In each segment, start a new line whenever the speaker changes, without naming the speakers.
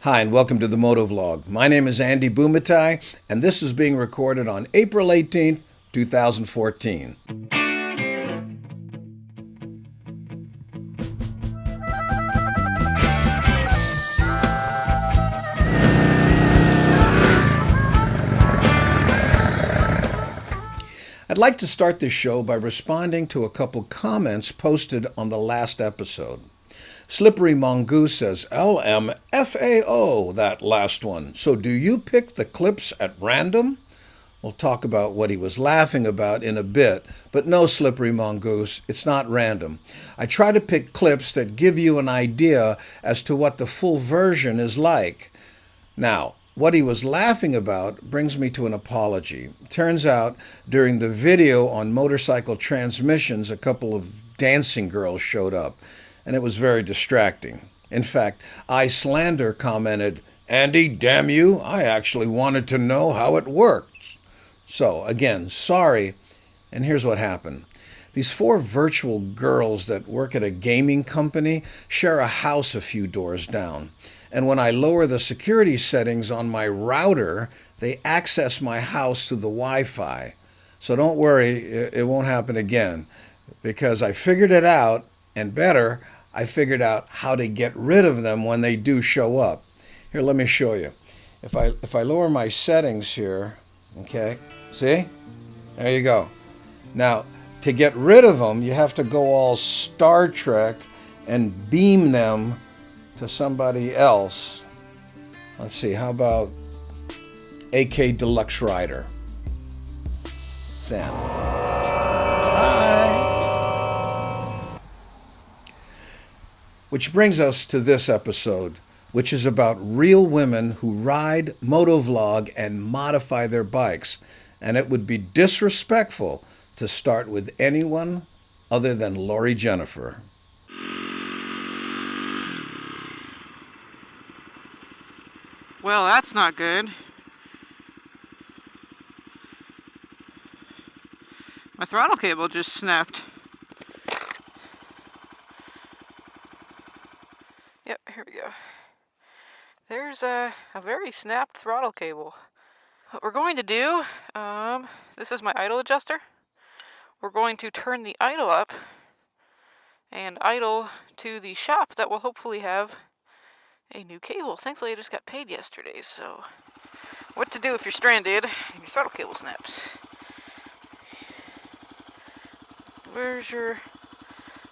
Hi, and welcome to the MotoVlog. My name is Andy Bumatai, and this is being recorded on April 18th, 2014. I'd like to start this show by responding to a couple comments posted on the last episode. Slippery Mongoose says, LMFAO, that last one. So do you pick the clips at random? We'll talk about what he was laughing about in a bit, but no, Slippery Mongoose, it's not random. I try to pick clips that give you an idea as to what the full version is like. Now, what he was laughing about brings me to an apology. Turns out, during the video on motorcycle transmissions, a couple of dancing girls showed up, and it was very distracting. In fact, Icelander commented, "Andy, damn you, I actually wanted to know how it worked." So, again, sorry, and here's what happened. These four virtual girls that work at a gaming company share a house a few doors down. And when I lower the security settings on my router, they access my house through the Wi-Fi. So don't worry, it won't happen again, because I figured it out, and better, I figured out how to get rid of them when they do show up. Here, let me show you. If I lower my settings here, okay, see? There you go. Now, to get rid of them, you have to go all Star Trek and beam them to somebody else. Let's see, how about AK Deluxe Rider? Send. Hi. Which brings us to this episode, which is about real women who ride, motovlog, and modify their bikes. And it would be disrespectful to start with anyone other than Lori Jennifer.
Well, that's not good. My throttle cable just snapped. Yep, here we go. There's a very snapped throttle cable. What we're going to do, this is my idle adjuster. We're going to turn the idle up and idle to the shop that will hopefully have a new cable. Thankfully, I just got paid yesterday, so what to do if you're stranded and your throttle cable snaps. Where's your...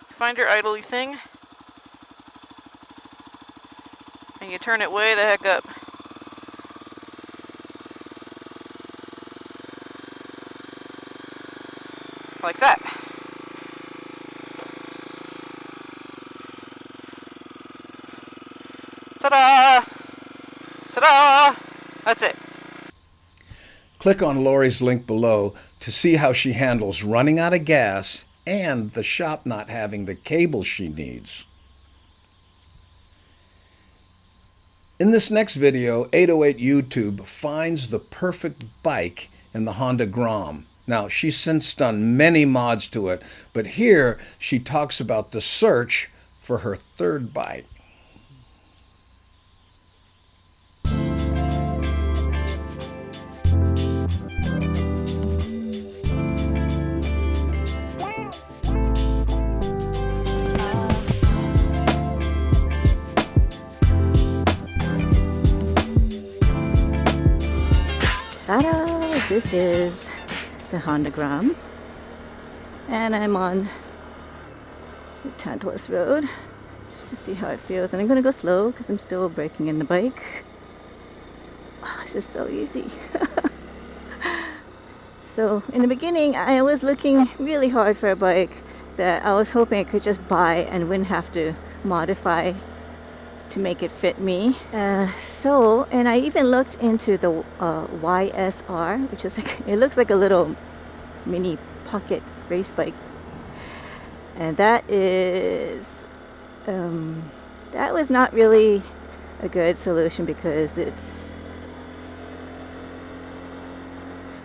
Find your idly thing, and you turn it way the heck up. Like that. Ta-da! Ta-da! That's it.
Click on Lori's link below to see how she handles running out of gas and the shop not having the cable she needs. In this next video, 808 YouTube finds the perfect bike in the Honda Grom. Now, she's since done many mods to it, but here she talks about the search for her third bike.
Ta-da! This is the Honda Grom, and I'm on the Tantalus Road just to see how it feels. And I'm gonna go slow because I'm still breaking in the bike. Oh, it's just so easy. So in the beginning, I was looking really hard for a bike that I was hoping I could just buy and wouldn't have to modify to make it fit me. And I even looked into the YSR, which is like, it looks like a little mini pocket race bike, and that was not really a good solution because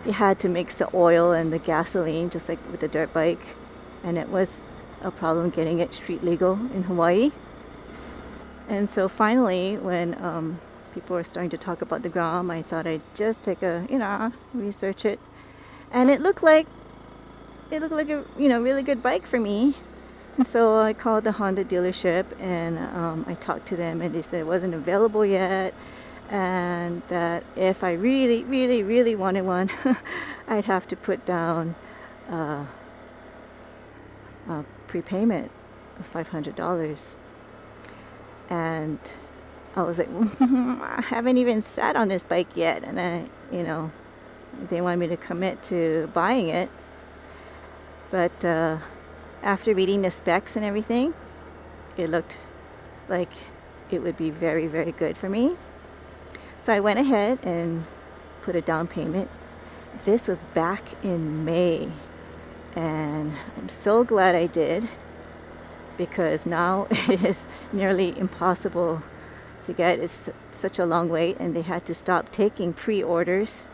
you had to mix the oil and the gasoline just like with the dirt bike, and it was a problem getting it street legal in Hawaii. And so finally, when people were starting to talk about the Grom. I thought I'd just take a, research it. And it looked like a, really good bike for me. And so I called the Honda dealership and I talked to them, and they said it wasn't available yet, and that if I really, really, really wanted one, I'd have to put down a prepayment of $500. And I was like, I haven't even sat on this bike yet, and they wanted me to commit to buying it. But after reading the specs and everything, it looked like it would be very, very good for me. So I went ahead and put a down payment. This was back in May, and I'm so glad I did, because now it is nearly impossible to get. It's such a long wait, and they had to stop taking pre-orders.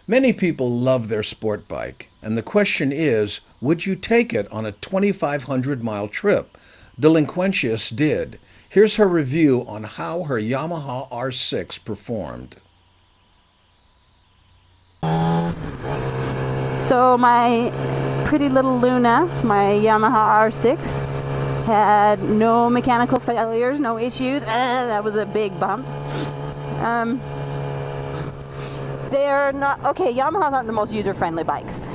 Many people love their sport bike, and the question is, would you take it on a 2,500-mile trip? Delinquentious did. Here's her review on how her Yamaha R6 performed.
So my pretty little Luna, my Yamaha R6, had no mechanical failures, no issues. That was a big bump. They're not, okay, Yamaha's not the most user-friendly bikes.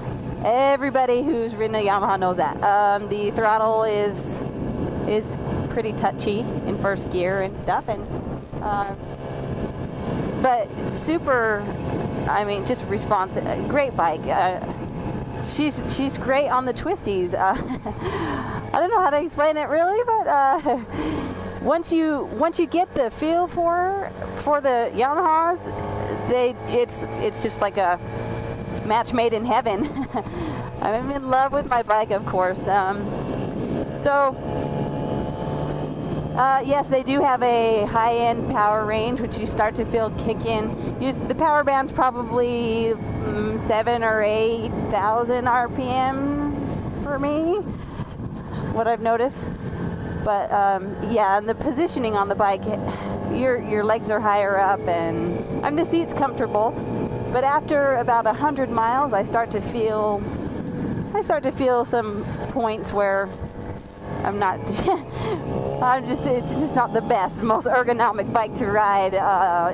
Everybody who's ridden a Yamaha knows that. The throttle is pretty touchy in first gear and stuff, and but super, just responsive. Great bike. She's great on the twisties. I don't know how to explain it really, but once you get the feel for the Yamahas, it's just like a match made in heaven. I'm in love with my bike, of course. Yes, they do have a high-end power range, which you start to feel kick in. The power band's probably 7,000 or 8,000 RPMs for me, what I've noticed. But and the positioning on the bike, your legs are higher up, and the seat's comfortable. But after about 100 miles, I start to feel some points where it's just not the best, most ergonomic bike to ride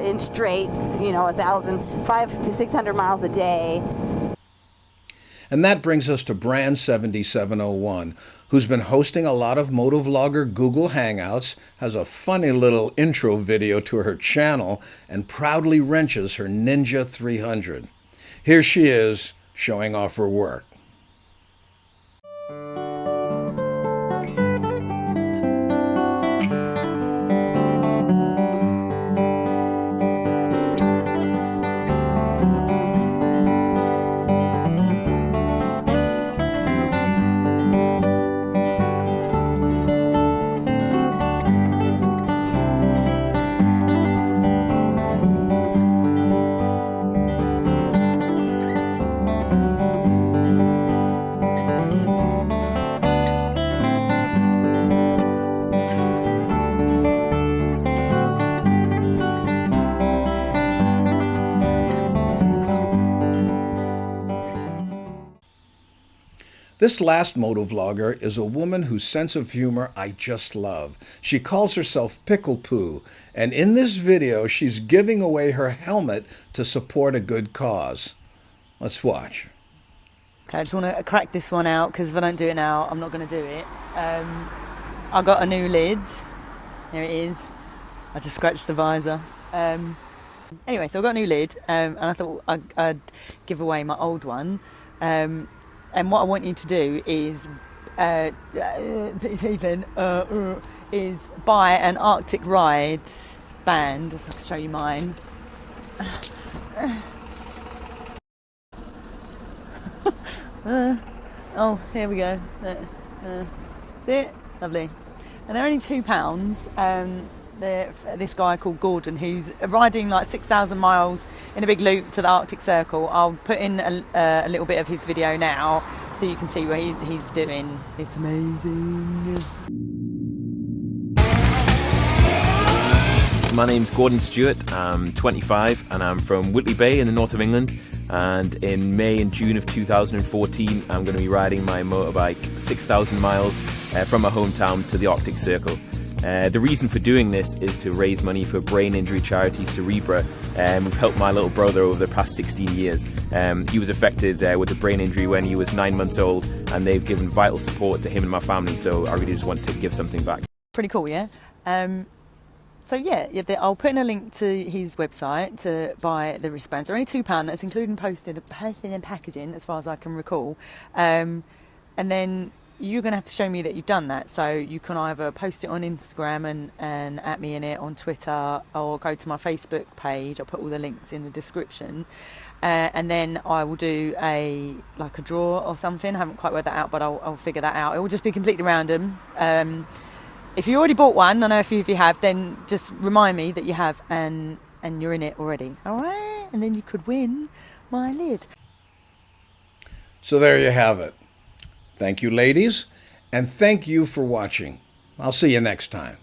in straight, 500 to 600 miles a day.
And that brings us to Brand 7701, who's been hosting a lot of MotoVlogger Google Hangouts, has a funny little intro video to her channel, and proudly wrenches her Ninja 300. Here she is, showing off her work. This last motovlogger is a woman whose sense of humor I just love. She calls herself Pickle Poo, and in this video she's giving away her helmet to support a good cause. Let's watch.
Okay, I just want to crack this one out, because if I don't do it now, I'm not going to do it. I got a new lid. There it is. I just scratched the visor. Anyway, so I got a new lid, and I thought I'd give away my old one. And what I want you to do is, is buy an Arctic Ride band. If I can show you mine. Oh, here we go. See it? Lovely. And they're only £2. This guy called Gordon, who's riding like 6,000 miles in a big loop to the Arctic Circle. I'll put in a little bit of his video now so you can see what he's doing. It's amazing.
my name's Gordon Stewart. I'm 25 and I'm from Whitley Bay in the north of England. And in May and June of 2014, I'm going to be riding my motorbike 6,000 miles from my hometown to the Arctic Circle. The reason for doing this is to raise money for brain injury charity Cerebra. We've helped my little brother over the past 16 years. He was affected with a brain injury when he was 9 months old, and they've given vital support to him and my family, so I really just want to give something back.
Pretty cool, yeah? So yeah, I'll put in a link to his website to buy the wristbands. They're only £2, that's including posted and packaging, as far as I can recall. And then you're going to have to show me that you've done that. So you can either post it on Instagram and at me in it on Twitter, or go to my Facebook page. I'll put all the links in the description. And then I will do a draw or something. I haven't quite worked that out, but I'll figure that out. It will just be completely random. If you already bought one, I know a few of you have, then just remind me that you have and you're in it already. All right? And then you could win my lid.
So there you have it. Thank you, ladies, and thank you for watching. I'll see you next time.